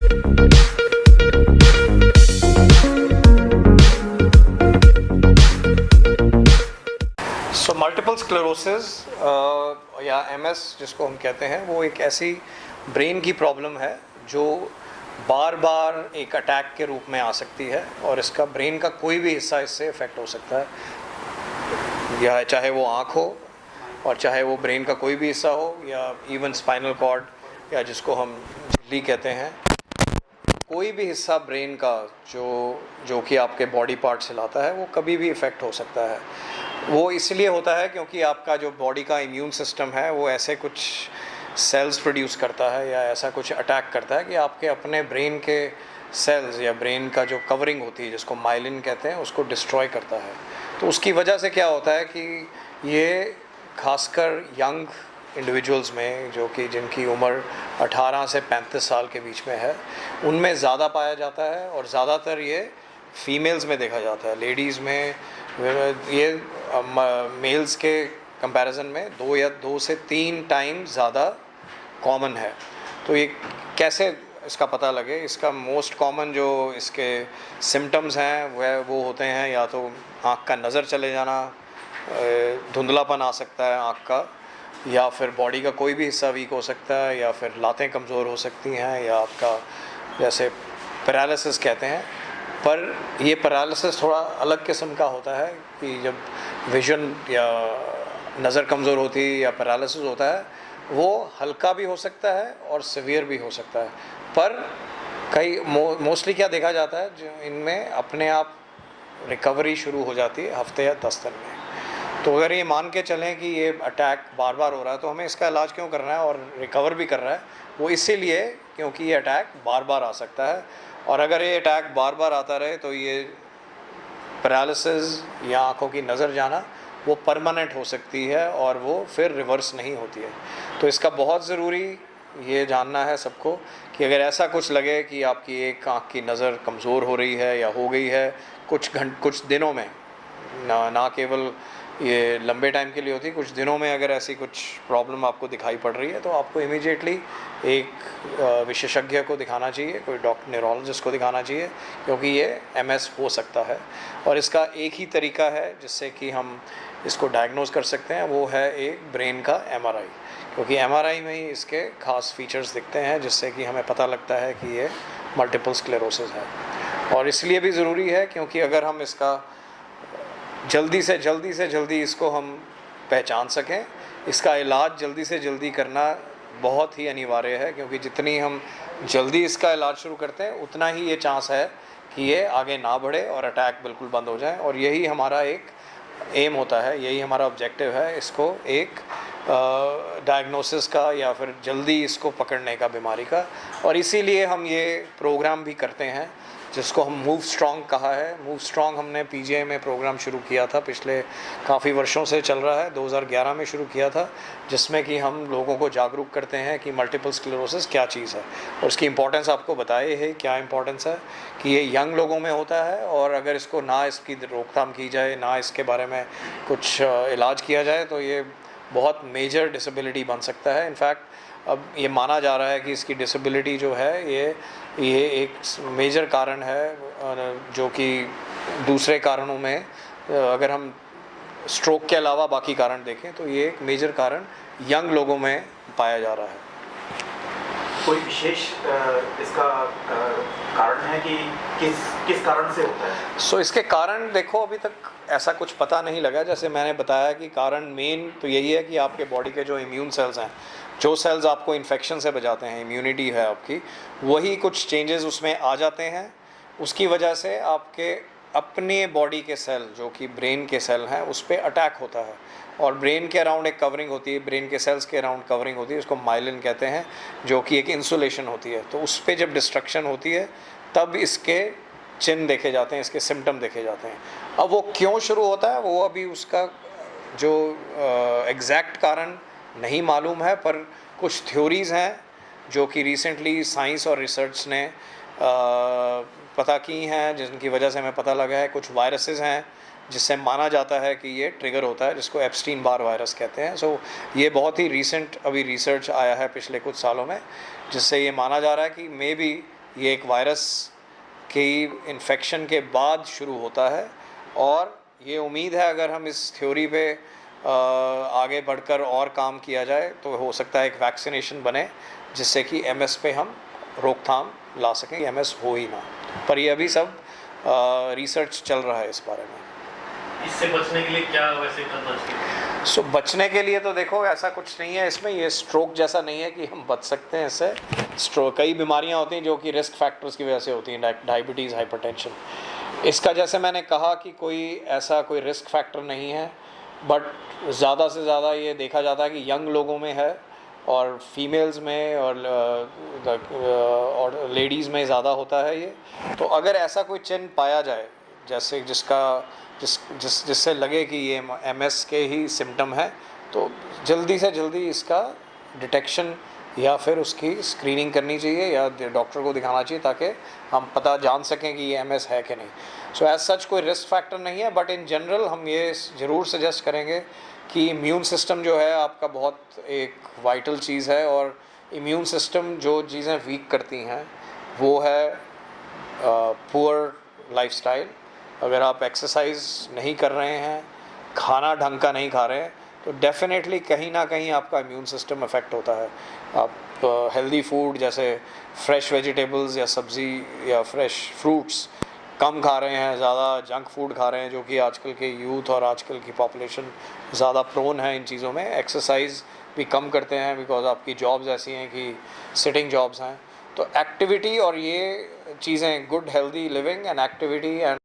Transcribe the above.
So multiple sclerosis या MS जिसको हम कहते हैं, वो एक ऐसी ब्रेन की प्रॉब्लम है जो बार बार एक अटैक के रूप में आ सकती है और इसका ब्रेन का कोई भी हिस्सा इससे इफ़ेक्ट हो सकता है, या चाहे वो आँख हो और चाहे वो ब्रेन का कोई भी हिस्सा हो, या इवन स्पाइनल कॉर्ड या जिसको हम झिल्ली कहते हैं। कोई भी हिस्सा ब्रेन का जो कि आपके बॉडी पार्ट से लाता है, वो कभी भी इफ़ेक्ट हो सकता है। वो इसलिए होता है क्योंकि आपका जो बॉडी का इम्यून सिस्टम है वो ऐसे कुछ सेल्स प्रोड्यूस करता है या ऐसा कुछ अटैक करता है कि आपके अपने ब्रेन के सेल्स या ब्रेन का जो कवरिंग होती है, जिसको माइलिन कहते हैं, उसको डिस्ट्रॉय करता है। तो उसकी वजह से क्या होता है कि ये खासकर यंग इंडिविजुअल्स में, जो कि जिनकी उम्र 18 से 35 साल के बीच में है, उनमें ज़्यादा पाया जाता है और ज़्यादातर ये फीमेल्स में देखा जाता है। लेडीज़ में ये मेल्स के कंपैरिजन में 2 से 3 टाइम ज़्यादा कॉमन है। तो ये कैसे इसका पता लगे? इसका मोस्ट कॉमन जो इसके सिम्टम्स हैं वह वो होते हैं, या तो आँख का नज़र चले जाना, धुंधलापन आ सकता है आँख का, या फिर बॉडी का कोई भी हिस्सा वीक हो सकता है, या फिर लातें कमज़ोर हो सकती हैं, या आपका जैसे पैरालिसिस कहते हैं। पर ये पैरालिसिस थोड़ा अलग किस्म का होता है कि जब विजन या नज़र कमज़ोर होती है या पैरालिसिस होता है, वो हल्का भी हो सकता है और सीवियर भी हो सकता है। पर कई मोस्टली क्या देखा जाता है, जो इनमें अपने आप रिकवरी शुरू हो जाती है हफ्ते या 10 दिन में। तो अगर ये मान के चलें कि ये अटैक बार बार हो रहा है, तो हमें इसका इलाज क्यों करना है और रिकवर भी कर रहा है? वो इसीलिए क्योंकि ये अटैक बार बार आ सकता है, और अगर ये अटैक बार बार आता रहे तो ये पैरालिसिस या आँखों की नज़र जाना वो परमानेंट हो सकती है और वो फिर रिवर्स नहीं होती है। तो इसका बहुत ज़रूरी ये जानना है सबको कि अगर ऐसा कुछ लगे कि आपकी एक आँख की नज़र कमज़ोर हो रही है या हो गई है कुछ दिनों में, ना केवल ये लंबे टाइम के लिए होती, कुछ दिनों में अगर ऐसी कुछ प्रॉब्लम आपको दिखाई पड़ रही है, तो आपको इमीडिएटली एक विशेषज्ञ को दिखाना चाहिए, कोई डॉक्टर न्यूरोलॉजिस्ट को दिखाना चाहिए, क्योंकि ये एमएस हो सकता है। और इसका एक ही तरीका है जिससे कि हम इसको डायग्नोज कर सकते हैं, वो है एक ब्रेन का एमआरआई, क्योंकि एमआरआई में ही इसके खास फीचर्स दिखते हैं जिससे कि हमें पता लगता है कि ये मल्टीपल स्क्लेरोसिस है। और इसलिए भी ज़रूरी है क्योंकि अगर हम इसका जल्दी से जल्दी इसको हम पहचान सकें, इसका इलाज जल्दी से जल्दी करना बहुत ही अनिवार्य है, क्योंकि जितनी हम जल्दी इसका इलाज शुरू करते हैं उतना ही ये चांस है कि ये आगे ना बढ़े और अटैक बिल्कुल बंद हो जाए। और यही हमारा एक एम होता है, यही हमारा ऑब्जेक्टिव है, इसको एक डायग्नोसिस का या फिर जल्दी इसको पकड़ने का बीमारी का। और इसीलिए हम ये प्रोग्राम भी करते हैं जिसको हम मूव स्ट्रॉन्ग कहा है। मूव स्ट्रॉन्ग हमने पीजीआई में प्रोग्राम शुरू किया था, पिछले काफ़ी वर्षों से चल रहा है, 2011 में शुरू किया था, जिसमें कि हम लोगों को जागरूक करते हैं कि मल्टीपल स्क्लेरोसिस क्या चीज़ है और इसकी इम्पोर्टेंस आपको बताए है क्या इम्पोर्टेंस है कि ये यंग लोगों में होता है, और अगर इसको ना इसकी रोकथाम की जाए, ना इसके बारे में कुछ इलाज किया जाए, तो ये बहुत मेजर डिसेबिलिटी बन सकता है। इनफैक्ट अब ये माना जा रहा है कि इसकी डिसेबिलिटी जो है ये एक मेजर कारण है, जो कि दूसरे कारणों में अगर हम स्ट्रोक के अलावा बाकी कारण देखें तो ये एक मेजर कारण यंग लोगों में पाया जा रहा है। कोई विशेष इसका कारण है कि किस कारण से होता है? इसके कारण देखो अभी तक ऐसा कुछ पता नहीं लगा। जैसे मैंने बताया कि कारण मेन तो यही है कि आपके बॉडी के जो इम्यून सेल्स हैं, जो सेल्स आपको इन्फेक्शन से बचाते हैं, इम्यूनिटी है आपकी, वही कुछ चेंजेस उसमें आ जाते हैं। उसकी वजह से आपके अपने बॉडी के सेल जो कि ब्रेन के सेल हैं उस पर अटैक होता है, और ब्रेन के अराउंड एक कवरिंग होती है, ब्रेन के सेल्स के अराउंड कवरिंग होती है, उसको माइलिन कहते हैं, जो कि एक इंसुलेशन होती है। तो उस पर जब डिस्ट्रक्शन होती है तब इसके चिन्ह देखे जाते हैं, इसके सिम्टम देखे जाते हैं। अब वो क्यों शुरू होता है वो अभी उसका जो एग्जैक्ट कारण नहीं मालूम है, पर कुछ थ्योरीज़ हैं जो कि रिसेंटली साइंस और रिसर्च ने पता की हैं, जिनकी वजह से हमें पता लगा है कुछ वायरसेस हैं जिससे माना जाता है कि ये ट्रिगर होता है, जिसको एप्स्टीन बार वायरस कहते हैं। ये बहुत ही रीसेंट अभी रिसर्च आया है पिछले कुछ सालों में, जिससे ये माना जा रहा है कि मे बी ये एक वायरस की इन्फेक्शन के बाद शुरू होता है, और ये उम्मीद है अगर हम इस थ्योरी पे आगे बढ़कर और काम किया जाए तो हो सकता है एक वैक्सीनेशन बने जिससे कि एमएस पे हम रोकथाम ला सकें, एमएस हो ही ना। पर ये अभी सब रिसर्च चल रहा है इस बारे में। इससे बचने के लिए क्या वैसे करना चाहिए? सो बचने के लिए तो देखो ऐसा कुछ नहीं है इसमें, ये स्ट्रोक जैसा नहीं है कि हम बच सकते हैं इससे। स्ट्रोक, कई बीमारियां होती हैं जो कि रिस्क फैक्टर्स की वजह से होती हैं, डायबिटीज़, हाइपरटेंशन। इसका जैसे मैंने कहा कि कोई रिस्क फैक्टर नहीं है, बट ज़्यादा से ज़्यादा ये देखा जाता है कि यंग लोगों में है और फीमेल्स में और लेडीज़ में ज़्यादा होता है ये। तो अगर ऐसा कोई चिन्ह पाया जाए जैसे जिससे लगे कि ये एमएस के ही सिम्टम है, तो जल्दी से जल्दी इसका डिटेक्शन या फिर उसकी स्क्रीनिंग करनी चाहिए या डॉक्टर को दिखाना चाहिए ताकि हम पता जान सकें कि ये एमएस है कि नहीं। सो एज सच कोई रिस्क फैक्टर नहीं है, बट इन जनरल हम ये ज़रूर सजेस्ट करेंगे कि इम्यून सिस्टम जो है आपका बहुत एक वाइटल चीज़ है, और इम्यून सिस्टम जो चीज़ें वीक करती हैं वो है पुअर लाइफस्टाइल। अगर आप एक्सरसाइज नहीं कर रहे हैं, खाना ढंग का नहीं खा रहे हैं, तो डेफिनेटली कहीं ना कहीं आपका इम्यून सिस्टम अफेक्ट होता है। आप हेल्दी फूड जैसे फ्रेश वेजिटेबल्स या सब्ज़ी या फ्रेश फ्रूट्स कम खा रहे हैं, ज़्यादा जंक फूड खा रहे हैं, जो कि आजकल के यूथ और आजकल की पॉपुलेशन ज़्यादा प्रोन है इन चीज़ों में। एक्सरसाइज भी कम करते हैं बिकॉज आपकी जॉब्स ऐसी हैं कि सिटिंग जॉब्स हैं। तो एक्टिविटी और ये चीज़ें, good healthy living and activity and